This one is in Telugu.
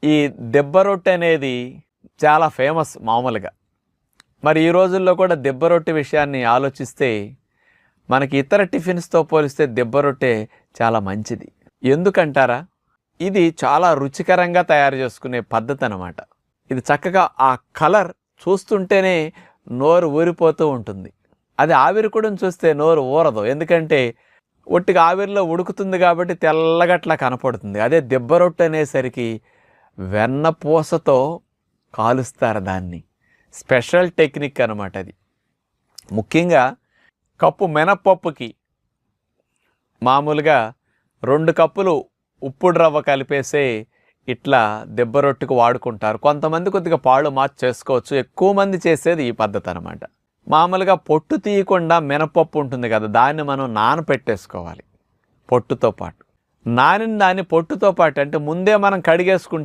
ఈ దెబ్బ రొట్టె అనేది చాలా ఫేమస్ మామూలుగా. మరి ఈ రోజుల్లో కూడా దెబ్బ రొట్టె విషయాన్ని ఆలోచిస్తే మనకి ఇతర టిఫిన్స్తో పోలిస్తే దెబ్బ రొట్టె చాలా మంచిది. ఎందుకంటారా? ఇది చాలా రుచికరంగా తయారు చేసుకునే పద్ధతి అన్నమాట. ఇది చక్కగా ఆ కలర్ చూస్తుంటేనే నోరు ఊరిపోతూ ఉంటుంది. అది ఆవిరి కూడా చూస్తే నోరు ఊరదు. ఎందుకంటే ఒట్టిగా ఆవిరిలో ఉడుకుతుంది కాబట్టి తెల్లగట్లా కనపడుతుంది. అదే దెబ్బ రొట్టె అనేసరికి వెన్నపూసతో కాలుస్తారు దాన్ని. స్పెషల్ టెక్నిక్ అన్నమాట అది. ముఖ్యంగా కప్పు మినప్పప్పుకి మామూలుగా 2 కప్పులు ఉప్పుడు రవ్వ కలిపేసే ఇట్లా దెబ్బ రొట్టెకు వాడుకుంటారు. కొంతమంది కొద్దిగా పాళ్ళు మార్చి చేసుకోవచ్చు. ఎక్కువ మంది చేసేది ఈ పద్ధతి అనమాట. మామూలుగా పొట్టు తీయకుండా మినపప్పు ఉంటుంది కదా, దాన్ని మనం నానపెట్టేసుకోవాలి పొట్టుతో పాటు. నానిన దాన్ని పొట్టుతో పాటు అంటే ముందే మనం కడిగేసుకుంటే